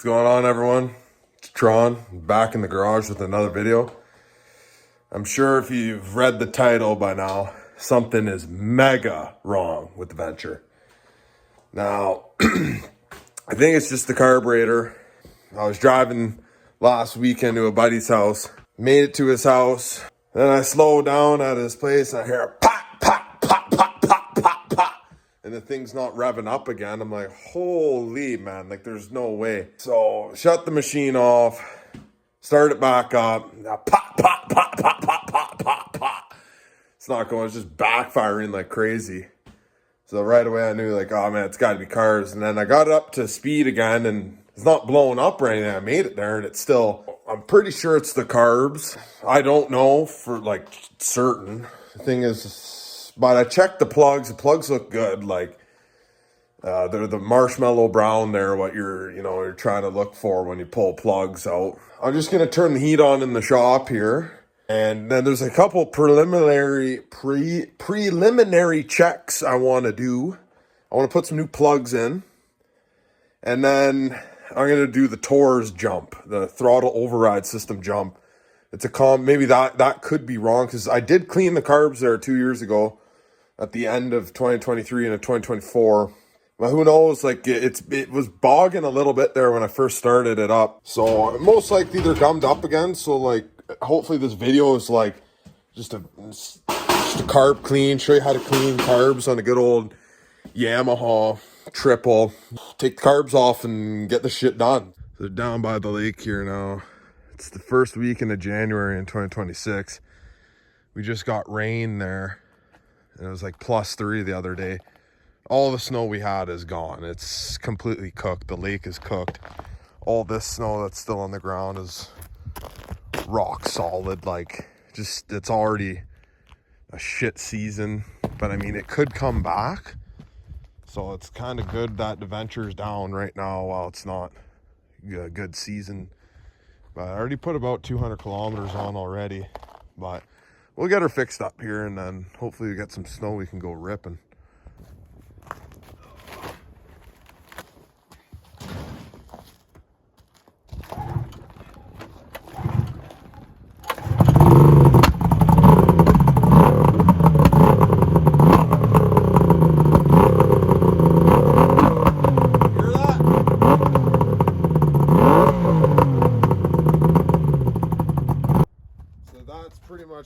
What's going on, everyone? It's Tron, back in the garage with another video. I'm sure if you've read the title by now, something is mega wrong with the venture. Now, I think it's just the carburetor. I was driving last weekend to a buddy's house, made it to his house, then I slowed down at his place and I hear a pop, pop, pop, pop, pop, pop, pop. And the thing's not revving up again. I'm like, holy man, like there's no way. So shut the machine off, start it back up. Now pop, pop, pop, pop, pop, pop, pop, pop. It's not going, it's just backfiring like crazy. So right away I knew like, oh man, it's gotta be carbs. And then I got it up to speed again and it's not blowing up or anything. I made it there and it's still, I'm pretty sure it's the carbs. I don't know for like certain. The thing is, but I checked the plugs look good. Like they're the marshmallow brown there, what you're trying to look for when you pull plugs out. I'm just gonna turn the heat on in the shop here. And then there's a couple preliminary checks I want to do. I want to put some new plugs in. And then I'm going to do the TORS jump, the throttle override system jump. It's maybe that could be wrong because I did clean the carbs there 2 years ago at the end of 2023 and 2024. But who knows, like it was bogging a little bit there when I first started it up. So most likely they're gummed up again. So like hopefully this video is like just a carb clean, show you how to clean carbs on a good old Yamaha triple. Take the carbs off and get the shit done. They're down by the lake here now. It's the first weekend of January in 2026. We just got rain there and it was like +3 the other day. All the snow we had is gone. It's completely cooked. The lake is cooked. All this snow that's still on the ground is rock solid. Like just, it's already a shit season, but I mean it could come back. So it's kind of good that the venture's down right now while it's not a good season. But I already put about 200 kilometers on already. But we'll get her fixed up here and then hopefully we get some snow we can go ripping.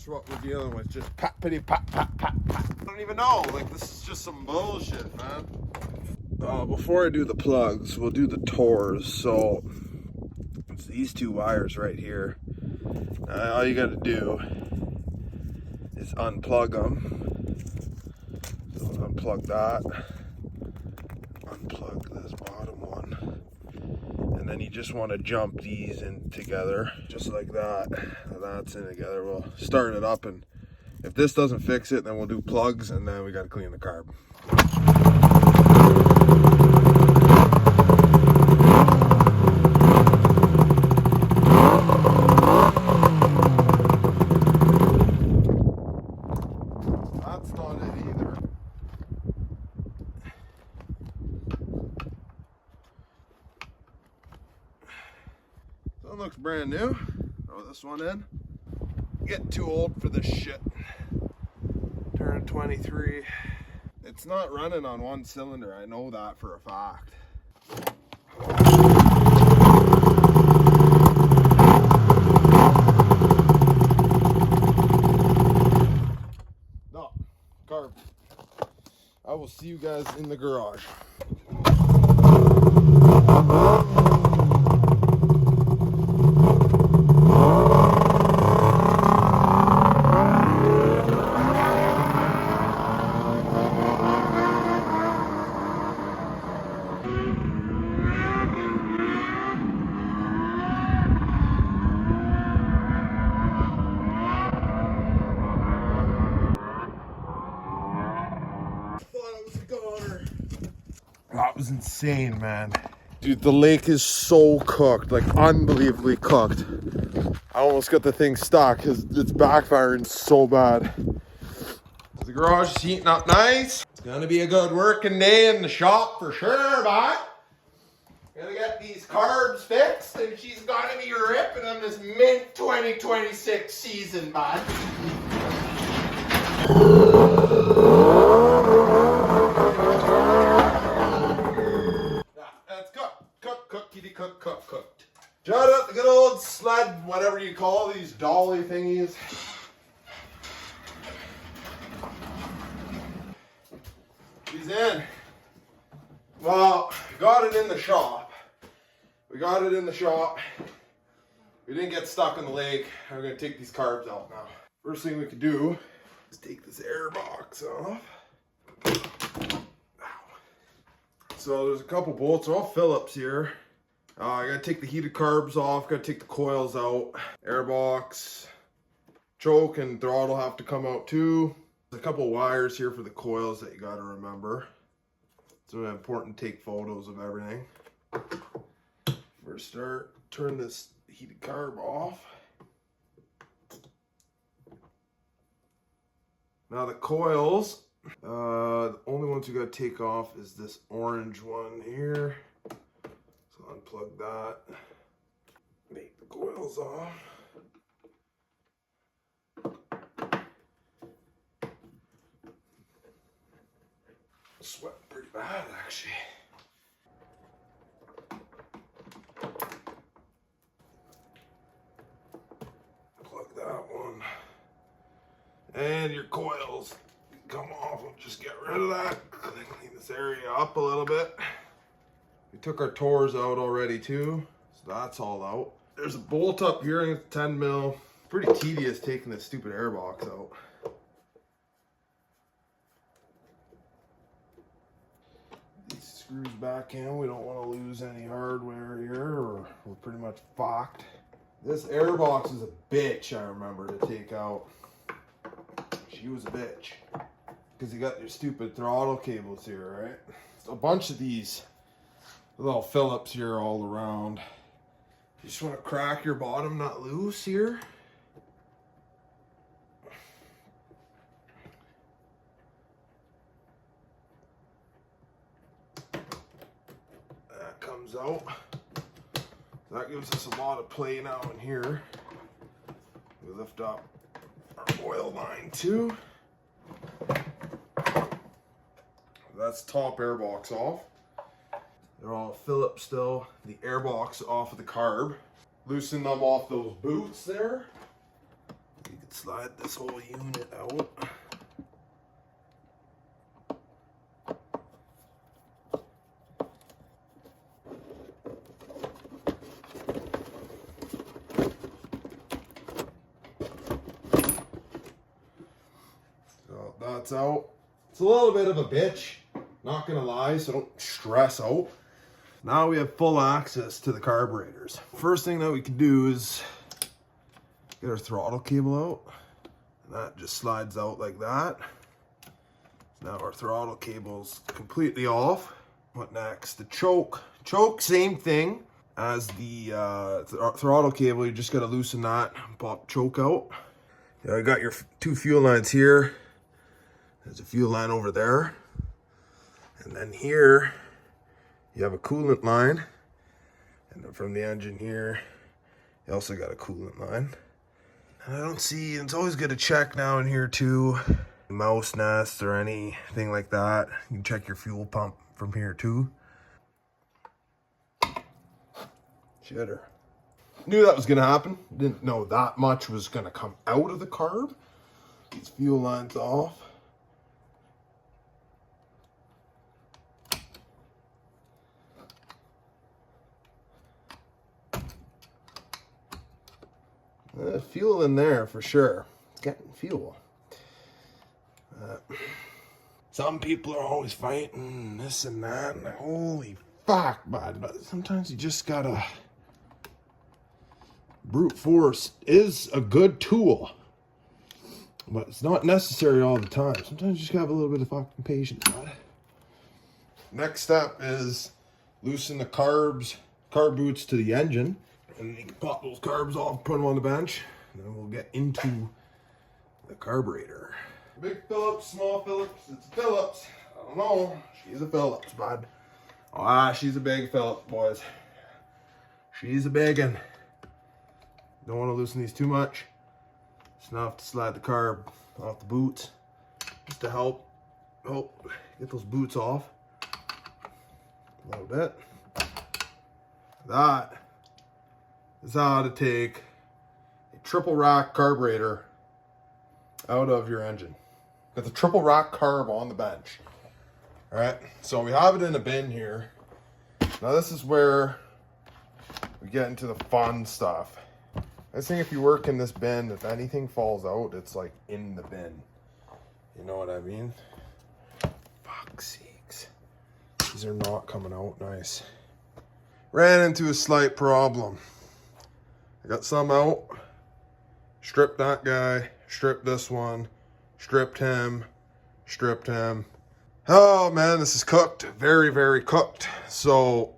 What we're dealing with, just pappity pop pop pop pop. I don't even know, like this is just some bullshit, man. Before I do the plugs, we'll do the TORS. So it's these two wires right here. All you gotta do is unplug them. So unplug that, unplug this bottom one, and then you just want to jump these in together just like that. That's in together. We'll start it up, and if this doesn't fix it, then we'll do plugs, and then we got to clean the carb. That's not it either. So it looks brand new. Throw this one in. Getting too old for this shit. Turning 23. It's not running on one cylinder. I know that for a fact. No, carb. I will see you guys in the garage. That was insane, man. Dude, the lake is so cooked, like unbelievably cooked. I almost got the thing stuck because it's backfiring so bad. The garage is heating up nice. It's gonna be a good working day in the shop for sure, bye. Gonna get these carbs fixed, and she's gonna be ripping on this mint 2026 season, bud. That's cooked, kitty, cooked. Shut up, the good old sled, whatever you call these dolly thingies. She's in. Well, we got it in the shop. We didn't get stuck in the lake. I'm gonna take these carbs out now. First thing we could do is take this air box off. So there's a couple bolts, they're all Phillips here. I gotta take the heated carbs off, gotta take the coils out. Airbox, choke and throttle have to come out too. There's a couple wires here for the coils that you gotta remember. It's really important to take photos of everything. First start, turn this heated carb off. Now the coils, the only ones you gotta take off is this orange one here. So unplug that, make the coils off. Sweating pretty bad actually. Plug that one. And your coils come off. We'll just get rid of that. Clean this area up a little bit. We took our Tors out already too, so that's all out. There's a bolt up here, and it's 10 mil. Pretty tedious taking this stupid airbox out. These screws back in. We don't want to lose any hardware here, or we're pretty much fucked. This airbox is a bitch, I remember, to take out. She was a bitch. Because you got your stupid throttle cables here, right? So a bunch of these little Phillips here all around. You just want to crack your bottom nut loose here. That comes out. That gives us a lot of play now in here. We lift up our oil line too. That's top airbox off. They're all Phillips still. The airbox off of the carb. Loosen them off those boots there. You can slide this whole unit out. So that's out. It's a little bit of a bitch, not gonna lie, so don't stress out. Now we have full access to the carburetors. First thing that we can do is get our throttle cable out. And that just slides out like that. Now our throttle cable's completely off. What next? The choke. Choke, same thing as the throttle cable. You just gotta loosen that, pop choke out. I got your two fuel lines here. There's a fuel line over there. And then here, you have a coolant line. And then from the engine here, you also got a coolant line. And I don't see, it's always good to check now in here too. Mouse nest or anything like that. You can check your fuel pump from here too. Shitter. Knew that was gonna happen. Didn't know that much was gonna come out of the carb. These fuel lines off. Fuel in there for sure. Getting fuel. Some people are always fighting this and that. And holy fuck, bud. But sometimes you just gotta. Brute force is a good tool, but it's not necessary all the time. Sometimes you just gotta have a little bit of fucking patience, bud. Next step is loosen the carb boots to the engine. And you can pop those carbs off, put them on the bench, and then we'll get into the carburetor. Big Phillips, small Phillips, it's a Phillips. I don't know, she's a Phillips, bud. Ah, she's a big fella, boys. She's a big one. Don't want to loosen these too much. Just enough to slide the carb off the boots. Just to help get those boots off. A little bit. That is how to take a triple rack carburetor out of your engine. Got the triple rack carb on the bench. All right, so we have it in a bin here. Now this is where we get into the fun stuff. I think if you work in this bin, if anything falls out, it's like in the bin. You know what I mean? Fuck's sakes. These are not coming out nice. Ran into a slight problem. I got some out. Stripped that guy. Stripped this one. Stripped him. Stripped him. Oh man, this is cooked. Very, very cooked. So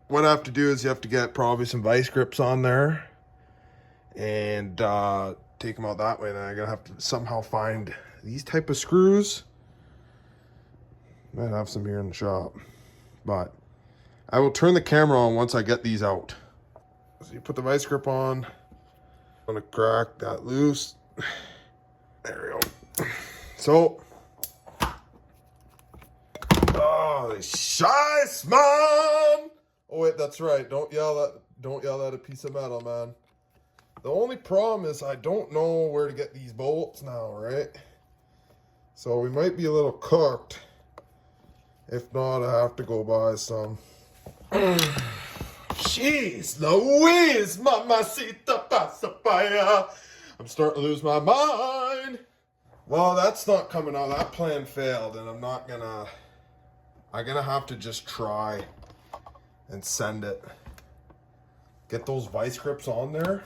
what I have to do is you have to get probably some vice grips on there and take them out that way. Then I'm gonna have to somehow find these type of screws. Might have some here in the shop, but I will turn the camera on once I get these out. So you put the vice grip on. I'm gonna crack that loose. There we go. So, oh, shice, man! Oh wait, that's right. Don't yell at a piece of metal, man. The only problem is I don't know where to get these bolts now, right? So we might be a little cooked. If not, I have to go buy some. Jeez Louise, mamacita pasapaya. I'm starting to lose my mind. Well, that's not coming out. That plan failed, and I'm gonna have to just try and send it. Get those vice grips on there.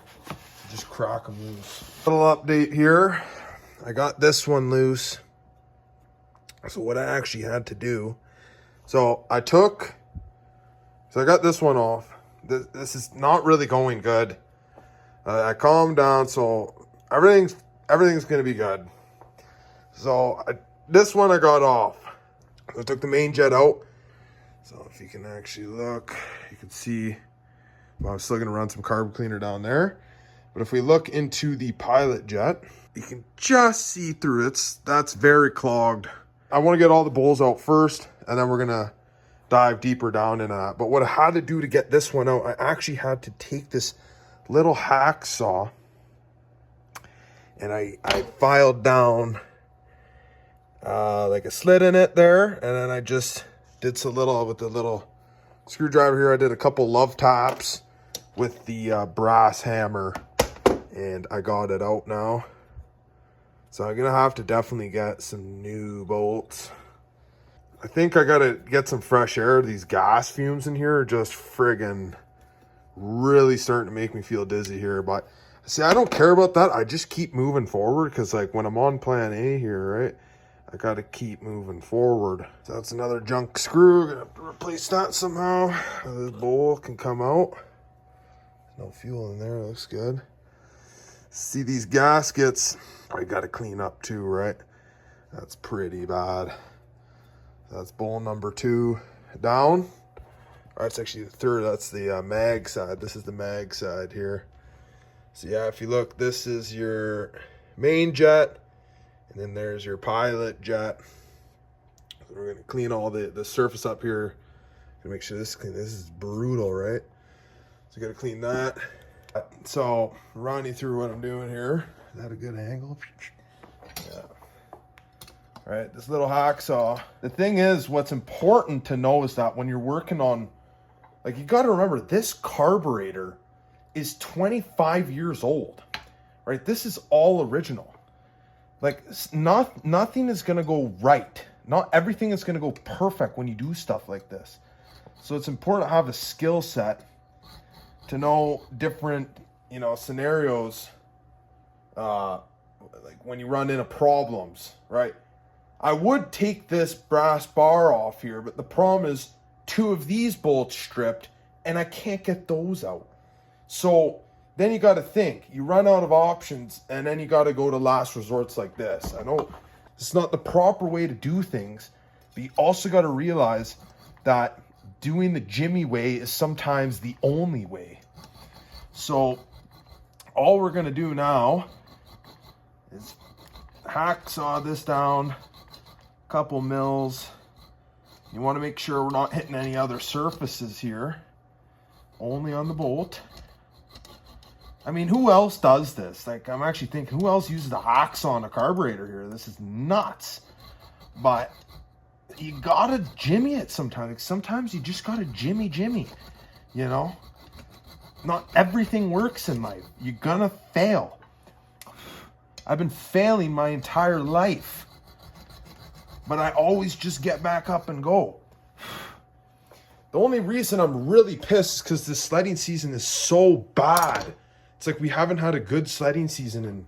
Just crack them loose. Little update here. I got this one loose. So what I actually had to do. So I got this one off. This is not really going good. I calmed down, so everything's gonna be good. So this one I got off. I took the main jet out. So if you can actually look, you can see. Well, I'm still gonna run some carb cleaner down there. But if we look into the pilot jet, you can just see through it. That's very clogged. I want to get all the bowls out first, and then we're gonna dive deeper down into that. But what I had to do to get this one out, I actually had to take this little hacksaw and I filed down like a slit in it there, and then I just did some little, with the little screwdriver here, I did a couple love taps with the brass hammer, and I got it out now. So I'm gonna have to definitely get some new bolts. I think I gotta get some fresh air. These gas fumes in here are just friggin' really starting to make me feel dizzy here. But see, I don't care about that. I just keep moving forward, because like when I'm on plan A here, right, I gotta keep moving forward. So that's another junk screw. Gonna have to replace that somehow. This bowl can come out. No fuel in there, looks good. See, these gaskets, I gotta clean up too, right? That's pretty bad. That's bowl number 2 down. That's actually the third. That's the mag side. This is the mag side here. So yeah, if you look, this is your main jet, and then there's your pilot jet. So we're gonna clean all the surface up here. Gonna make sure this is clean. This is brutal, right? So gotta clean that. So run you through what I'm doing here. Is that a good angle? Yeah. All right, this little hacksaw. The thing is, what's important to know is that when you're working on, like, you got to remember, this carburetor is 25 years old, right? This is all original. Like, nothing is going to go right. Not everything is going to go perfect when you do stuff like this. So it's important to have a skill set to know different, scenarios, like when you run into problems, right? I would take this brass bar off here, but the problem is 2 of these bolts stripped, and I can't get those out. So then you got to think. You run out of options, and then you got to go to last resorts like this. I know it's not the proper way to do things, but you also got to realize that doing the Jimmy way is sometimes the only way. So all we're gonna do now is hacksaw this down, a couple mils. You want to make sure we're not hitting any other surfaces here, only on the bolt. I mean, who else does this? Like, I'm actually thinking, who else uses a hacksaw on a carburetor here? This is nuts. But you gotta jimmy it sometimes. Like, sometimes you just gotta jimmy, you know? Not everything works in life. You're gonna fail. I've been failing my entire life, but I always just get back up and go. The only reason I'm really pissed is because this sledding season is so bad. It's like we haven't had a good sledding season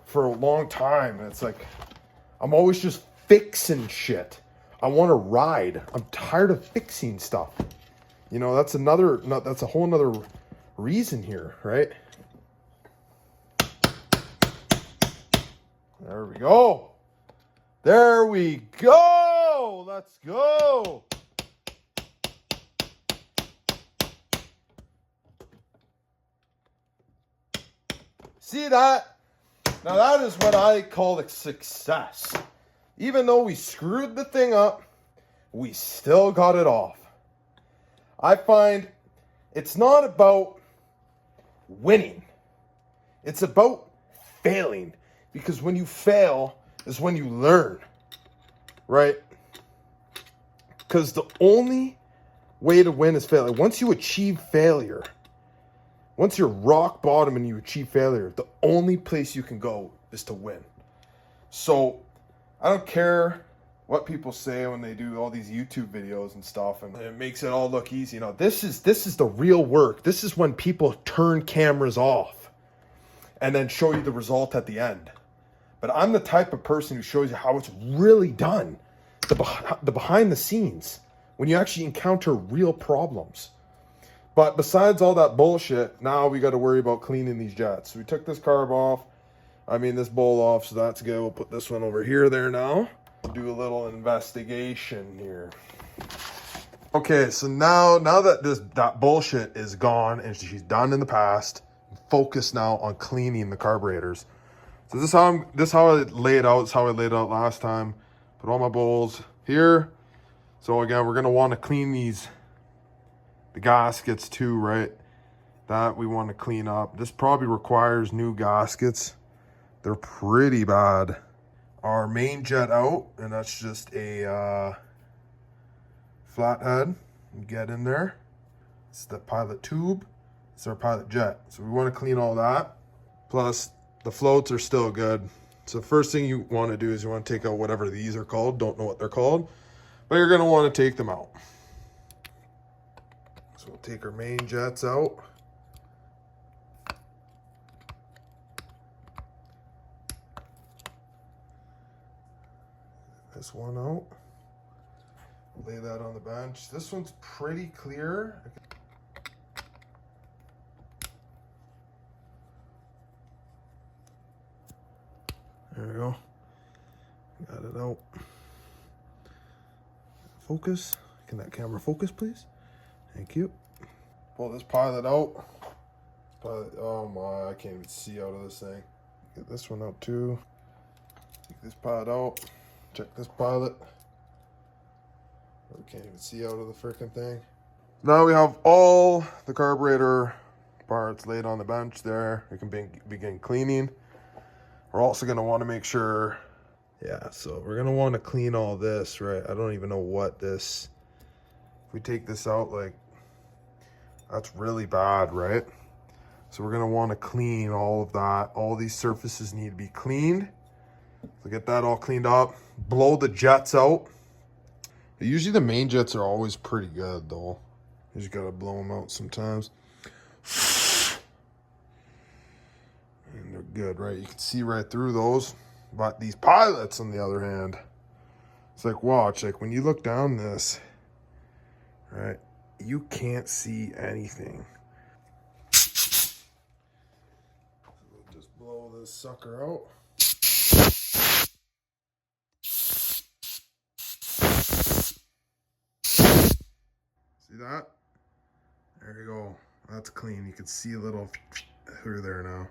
for a long time. And it's like, I'm always just fixing shit. I want to ride. I'm tired of fixing stuff. You know, that's a whole nother reason here, right? There we go. There we go. Let's go. See that? Now that is what I call a success. Even though we screwed the thing up, we still got it off. I find it's not about winning. It's about failing. Because when you fail is when you learn, right? Because the only way to win is failure. Once you achieve failure, once you're rock bottom and you achieve failure, the only place you can go is to win. So I don't care what people say when they do all these YouTube videos and stuff, and it makes it all look easy. You know, this is the real work. This is when people turn cameras off and then show you the result at the end. But I'm the type of person who shows you how it's really done. The behind the scenes, when you actually encounter real problems. But besides all that bullshit, now we got to worry about cleaning these jets. So we took this carb off. I mean, this bowl off, so that's good. We'll put this one over here there now. Do a little investigation here. Okay, so now that that bullshit is gone and she's done in the past, focus now on cleaning the carburetors. So this is how I lay it out. It's how I laid it out last time. Put all my bowls here. So again, we're gonna want to clean the gaskets too, right? That we want to clean up. This probably requires new gaskets. They're pretty bad. Our main jet out, and that's just a flathead. Get in there. It's the pilot tube. It's our pilot jet. So we want to clean all that. Plus, the floats are still good. So the first thing you want to do is you want to take out whatever these are called. Don't know what they're called, but you're going to want to take them out. So we'll take our main jets out. This one out. Lay that on the bench. This one's pretty clear. There we go. Got it out. Focus. Can that camera focus, please? Thank you. Pull this pilot out. Pilot. Oh my, I can't even see out of this thing. Get this one out too. Take this pilot out. Check this pilot. We can't even see out of the freaking thing. Now we have all the carburetor parts laid on the bench there. We can begin cleaning. We're also going to want to make sure, yeah, so we're going to want to clean all this, right? I don't even know what this, if we take this out, like, that's really bad, right? So we're going to want to clean all of that. All these surfaces need to be cleaned. So get that all cleaned up. Blow the jets out. Usually the main jets are always pretty good, though. You just got to blow them out sometimes. And they're good, right? You can see right through those. But these pilots, on the other hand, it's like, watch, like when you look down this, right, you can't see anything. So we'll just blow this sucker out. See that? There you go. That's clean. You can see a little through there now.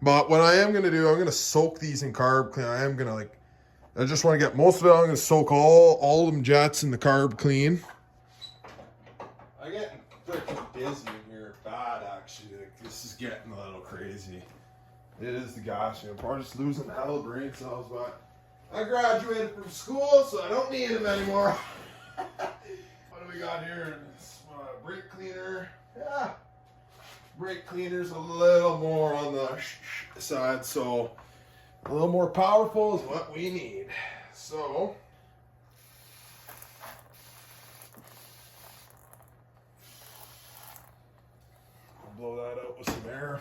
But what I am going to do, I'm going to soak these in carb clean. I am going to I just want to get most of it. I'm going to soak all them jets in the carb clean. I'm getting freaking busy in here. Bad, actually. This is getting a little crazy. It is the gas. I'm probably just losing hell of brain cells, but I graduated from school, so I don't need them anymore. What do we got here? Brake cleaner. Yeah. Brake cleaner's a little more on the side, so a little more powerful is what we need. So I'll blow that out with some air.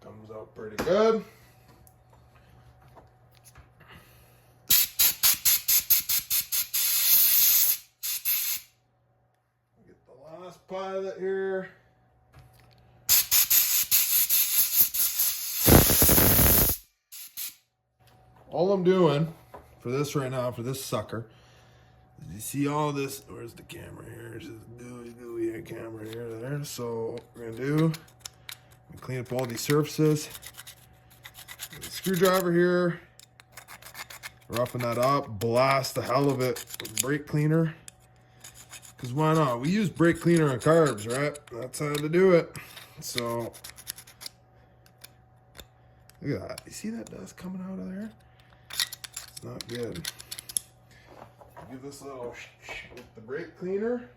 Comes out pretty good. Pilot here. All I'm doing for this right now, for this sucker, is you see all this. Where's the camera here? There's this gooey camera here, there. So what we're gonna do, we clean up all these surfaces. The screwdriver here, roughen that up, blast the hell of it with brake cleaner. Because why not? We use brake cleaner on carbs, right? That's how to do it. So, look at that. You see that dust coming out of there? It's not good. Give this a little with the brake cleaner.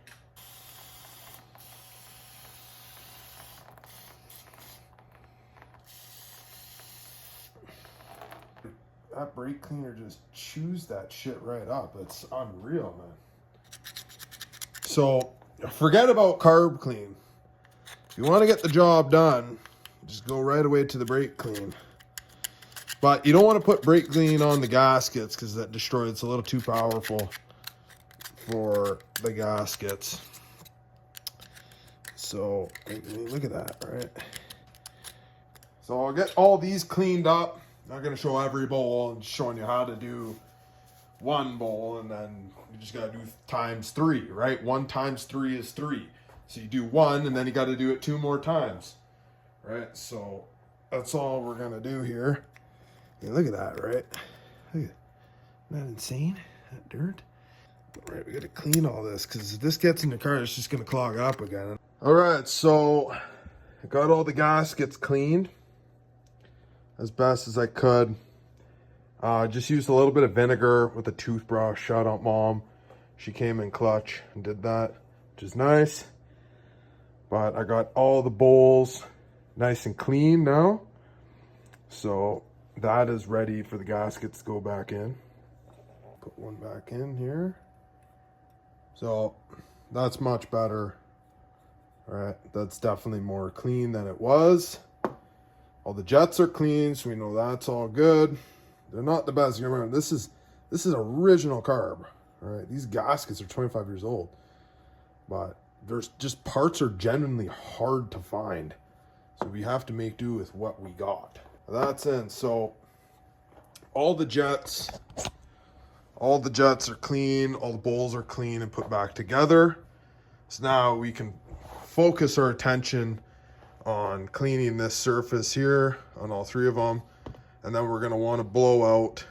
That brake cleaner just chews that shit right up. It's unreal, man. So forget about carb clean. If you want to get the job done, just go right away to the brake clean. But you don't want to put brake clean on the gaskets because that destroys. It's a little too powerful for the gaskets. So look at that, right? So I'll get all these cleaned up. Not going to show every bowl and showing you how to do one bowl, and then you just got to do times 3, right? 1 times 3 is 3. So you do 1 and then you got to do it 2 more times, right? So that's all we're going to do here. Hey, look at that, right? Look at, isn't that insane? That dirt. All right, we got to clean all this because if this gets in the car, it's just going to clog up again. All right, so I got all the gaskets cleaned as best as I could. Just used a little bit of vinegar with a toothbrush. Shout out Mom. She came in clutch and did that, which is nice. But I got all the bowls nice and clean now. So that is ready for the gaskets to go back in. Put one back in here. So that's much better. All right, that's definitely more clean than it was. All the jets are clean, so we know that's all good. They're not the best. You remember, this is original carb. All right, these gaskets are 25 years old, but there's just parts are genuinely hard to find, so we have to make do with what we got. That's in. So all the jets are clean. All the bowls are clean and put back together. So now we can focus our attention on cleaning this surface here on all 3 of them. And then we're going to want to blow out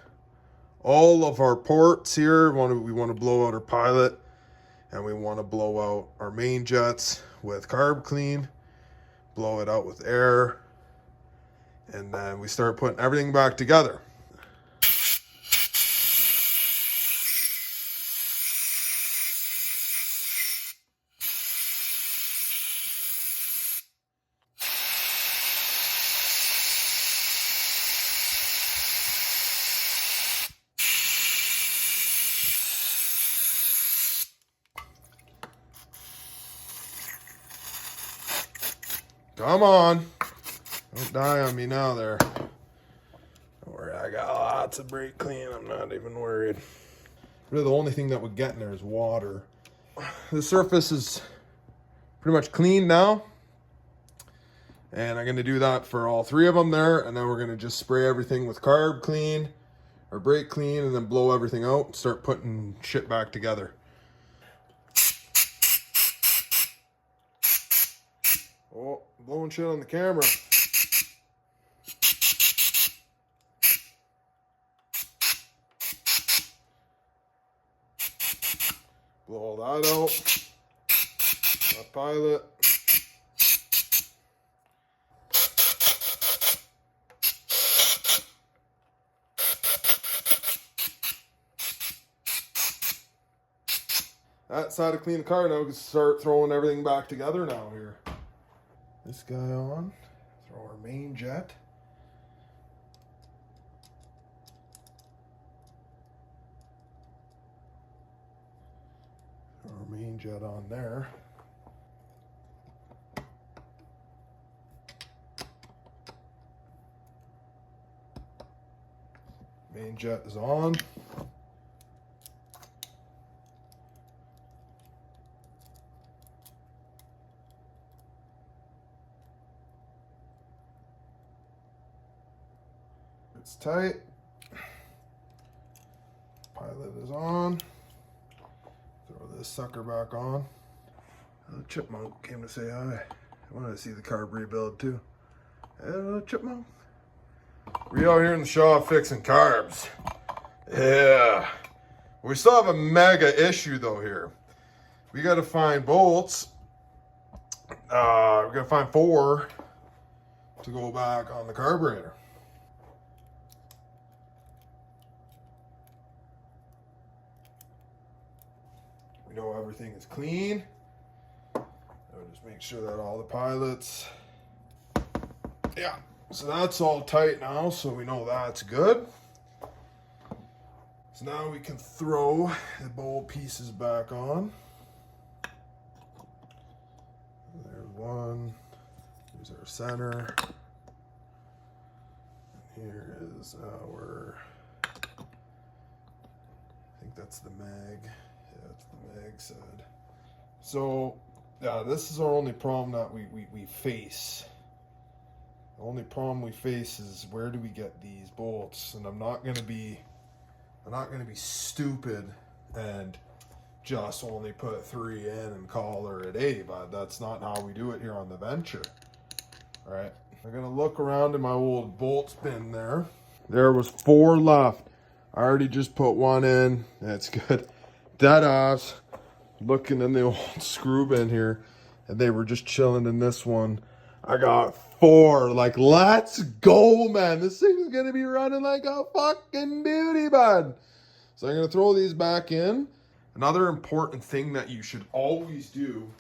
all of our ports here. We want to blow out our pilot, and we want to blow out our main jets with carb clean, blow it out with air, and then we start putting everything back together. Come on. Don't die on me now there. Don't worry, I got lots of brake clean. I'm not even worried. Really, the only thing that would get in there is water. The surface is pretty much clean now. And I'm going to do that for all 3 of them there. And then we're going to just spray everything with carb clean or brake clean and then blow everything out and start putting shit back together. Oh, blowing shit on the camera. Blow all that out. That pilot. That's how to clean the car now. We can start throwing everything back together now here. This guy on. Throw our main jet. Throw our main jet on there. Main jet is on. It's tight. Pilot is on. Throw this sucker back on. The chipmunk came to say hi. I wanted to see the carb rebuild too. Hello, chipmunk. We out here in the shop fixing carbs. Yeah. We still have a mega issue though here. We got to find bolts. We got to find 4 to go back on the carburetor. We know everything is clean. I'll just make sure that all the pilots. Yeah. So that's all tight now, so we know that's good. So now we can throw the bolt pieces back on. There's one. Here's our center. And here is our, I think that's the mag. Yeah, that's the mag side. So, yeah, this is our only problem that we face. The only problem we face is where do we get these bolts? And I'm not gonna be stupid and just only put 3 in and call her a day, but that's not how we do it here on the Venture. All right, I'm gonna look around in my old bolt bin there. There was 4 left. I already just put 1 in. That's good. Dead offs. Looking in the old screw bin here, and they were just chilling in this one. I got 4. Like, let's go, man. This thing's gonna be running like a fucking beauty, bud. So I'm gonna throw these back in. Another important thing that you should always do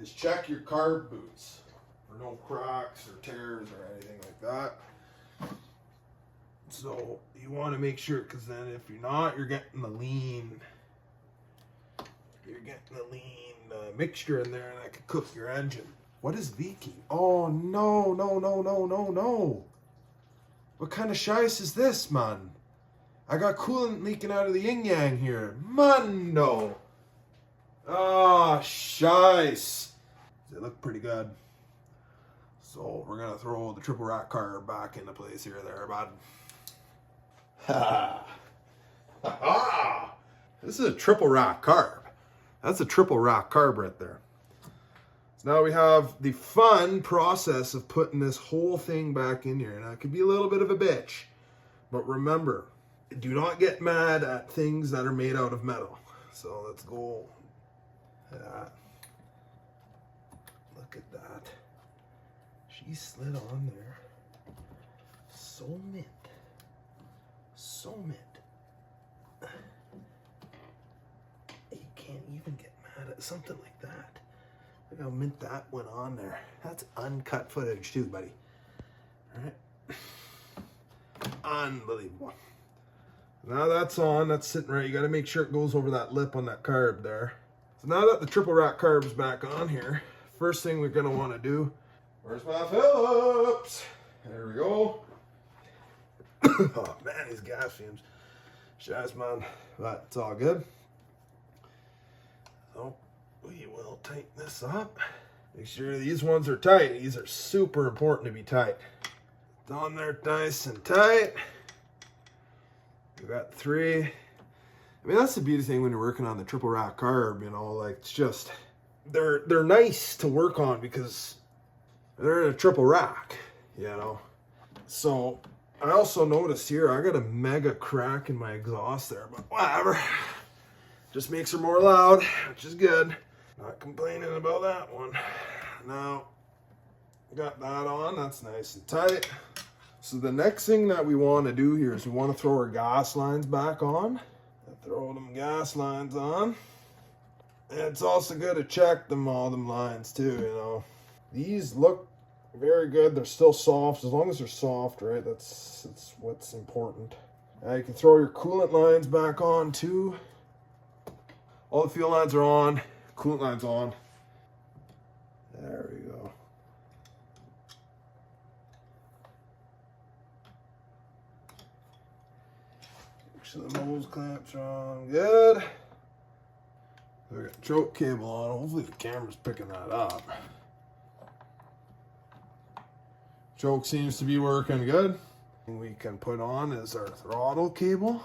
is check your carb boots for no cracks or tears or anything like that. So you want to make sure, because then if you're not, you're getting the lean. You're getting the lean mixture in there, and that could cook your engine. What is leaking? Oh, no, no, no, no, no, no. What kind of shice is this, man? I got coolant leaking out of the yin-yang here. Man, no. Ah, shice. They look pretty good. So we're going to throw the triple rack carb back into place here there, bud. Ha ha. Ha. This is a triple rack carb. That's a triple rack carb right there. So now we have the fun process of putting this whole thing back in here. Now it could be a little bit of a bitch, but remember, do not get mad at things that are made out of metal. So let's go. Look at that. She slid on there. So mint. So mint. You can't even get mad at something like that. Look how mint that went on there. That's uncut footage too, buddy. All right. Unbelievable. Now that's on, that's sitting right. You got to make sure it goes over that lip on that carb there. So now that the triple rack carb is back on here, first thing we're going to want to do, where's my Phillips? There we go. Oh man, these gas fumes. Shiz, man, but it's all good. So we will tighten this up. Make sure these ones are tight. These are super important to be tight. It's on there nice and tight. We got 3. I mean, that's the beauty thing when you're working on the triple rack carb, you know, like it's just, they're nice to work on because they're in a triple rack, you know. So I also noticed here, I got a mega crack in my exhaust there, but whatever. Just makes her more loud, which is good. Not complaining about that one. Now, got that on, that's nice and tight. So the next thing that we want to do here is we want to throw our gas lines back on. Throw them gas lines on. And it's also good to check all them lines too, you know. These look very good. They're still soft. As long as they're soft, right? That's what's important. Now you can throw your coolant lines back on too. All the fuel lines are on. Coolant lines on. There we go. Make sure the nose clamps are on good. We got choke cable on. Hopefully the camera's picking that up. Choke seems to be working good. Thing we can put on is our throttle cable.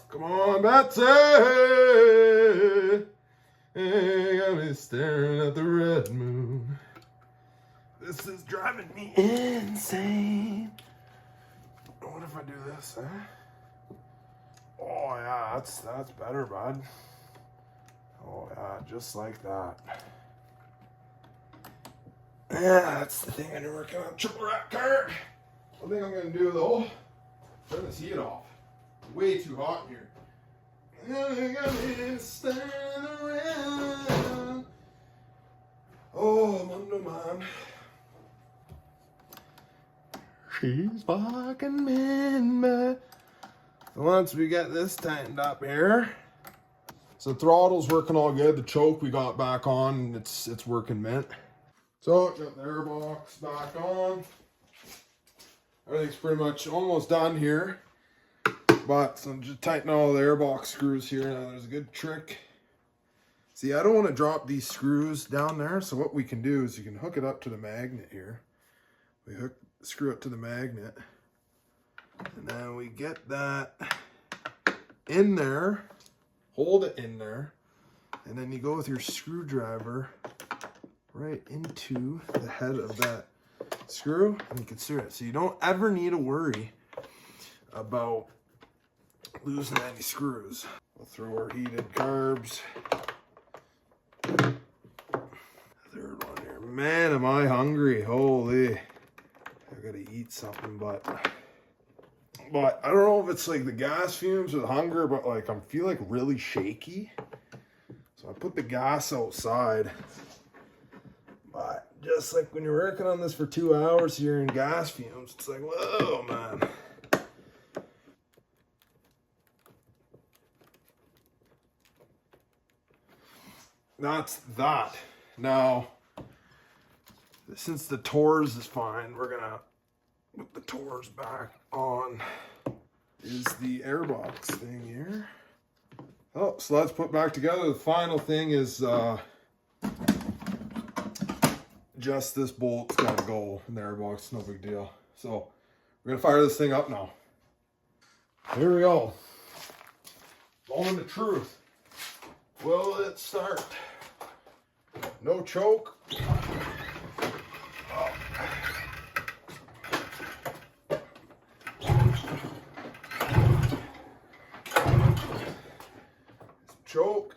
Come on, Betsy! Hey, got me staring at the red moon. This is driving me insane. What if I do this, huh? Oh yeah, that's better, bud. Oh yeah, just like that. Yeah, that's the thing I'm working on. Triple rack cart. One thing I'm gonna do though, turn this heat off. It's way too hot in here. Oh, Mundo man. She's fucking man. Once we get this tightened up here, so the throttle's working all good. The choke we got back on, and it's working mint. So got the airbox back on. Everything's pretty much almost done here, but so I'm just tightening all the airbox screws here. Now there's a good trick. See, I don't want to drop these screws down there, so what we can do is you can hook it up to the magnet here. We screw it to the magnet, and then we get that in there, hold it in there, and then you go with your screwdriver right into the head of that screw, and you can screw it. So you don't ever need to worry about losing any screws. We'll throw our heated carbs. Third one here. Man, am I hungry. Holy. I gotta eat something, but I don't know if it's like the gas fumes or the hunger, but like I feel like really shaky. So I put the gas outside. But just like when you're working on this for 2 hours here in gas fumes, it's like, whoa, man. That's that. Now, since the Tours is fine, we're gonna put the Tours back on. Is the airbox thing here. Oh, so let's put back together. The final thing is just this bolt's gotta go in the airbox, no big deal. So we're gonna fire this thing up now. Here we go. Moment of truth. Will it start? No choke. Oh. Choke.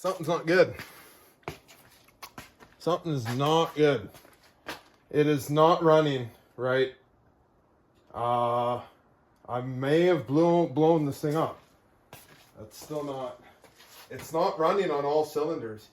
Something's not good. Something is not good. It is not running right. I may have blown this thing up. That's still not. It's not running on all cylinders.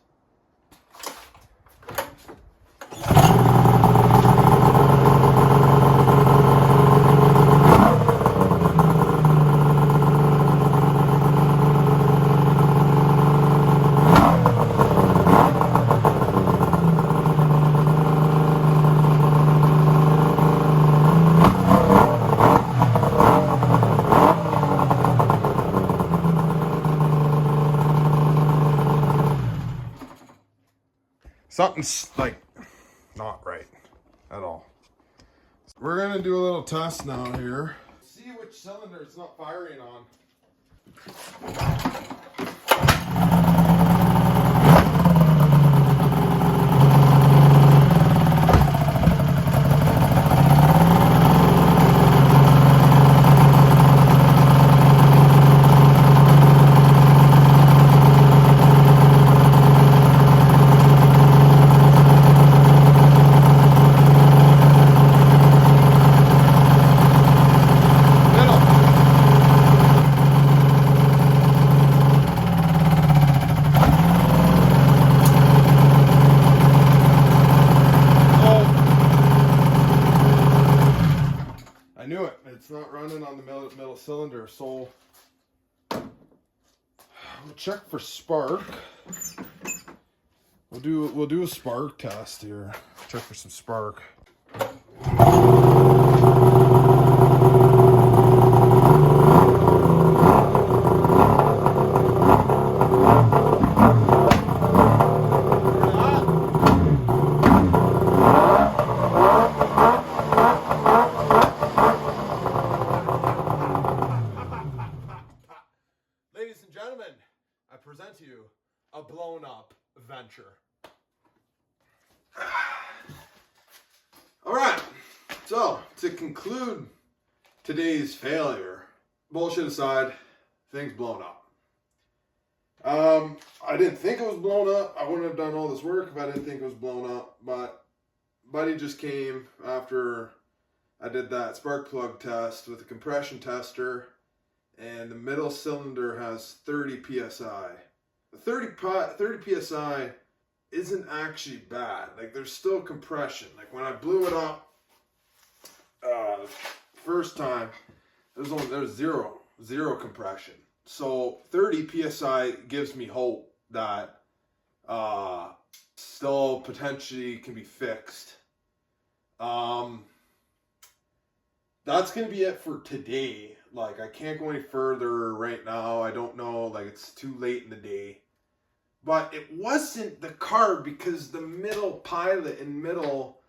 Something's like not right at all. We're gonna do a little test now here. See which cylinder it's not firing on. I knew it. It's not running on the middle cylinder, so we'll check for spark. We'll do a spark test here. Check for some spark. Ladies and gentlemen, I present to you a blown up venture. All right, so to conclude today's failure, bullshit aside, thing's blown up. I didn't think it was blown up. I wouldn't have done all this work if I didn't think it was blown up, but buddy just came after I did that spark plug test with a compression tester, and the middle cylinder has 30 psi. The 30 psi isn't actually bad. Like, there's still compression. Like, when I blew it up first time, there was zero compression. So 30 psi gives me hope that still potentially can be fixed. That's gonna be it for today. Like, I can't go any further right now. I don't know, like, it's too late in the day. But it wasn't the carb, because the middle pilot and middle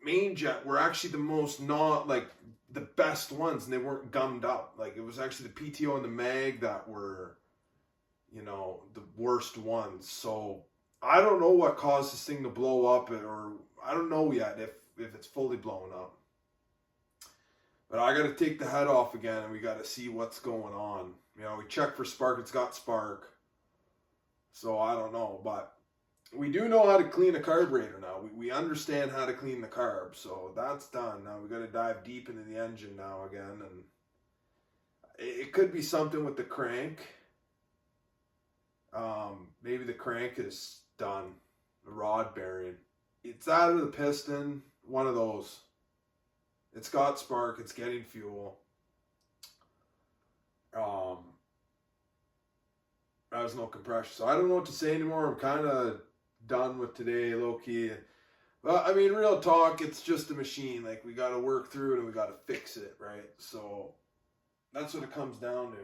main jet were actually the most the best ones, and they weren't gummed up. Like, it was actually the PTO and the mag that were, the worst ones. So I don't know what caused this thing to blow up, or I don't know yet if it's fully blown up. But I got to take the head off again, and we got to see what's going on. We checked for spark. It's got spark. So I don't know, but we do know how to clean a carburetor now. We understand how to clean the carb, so that's done. Now we got to dive deep into the engine now again, and it could be something with the crank. Maybe the crank is done, the rod bearing. It's out of the piston, one of those. It's got spark, it's getting fuel. There's no compression, so I don't know what to say anymore. I'm kind of done with today, low-key. Well, I mean, real talk, it's just a machine. Like, we got to work through it, and we got to fix it, right? So that's what it comes down to.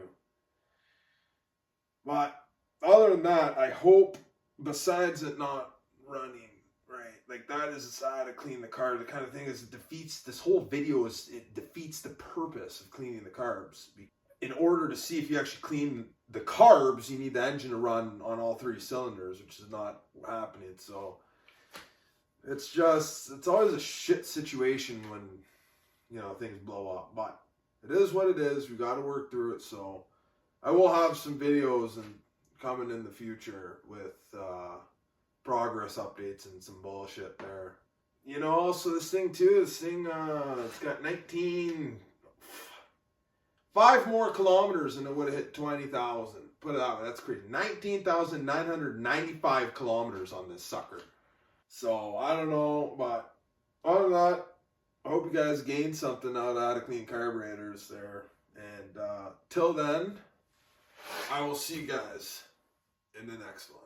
But other than that, I hope, besides it not running right, like, that is how to clean the carb. The kind of thing is, it defeats this whole video. It defeats the purpose of cleaning the carbs. In order to see if you actually clean the carbs, you need the engine to run on all 3 cylinders, which is not happening. So it's always a shit situation when, things blow up. But it is what it is. We got to work through it. So I will have some videos and coming in the future with progress updates and some bullshit there. You know, so this thing too, it's got 5 more kilometers and it would have hit 20,000. Put it that way, that's crazy. 19,995 kilometers on this sucker. So, I don't know, but other than that, I hope you guys gained something out of clean carburetors there. And till then, I will see you guys in the next one.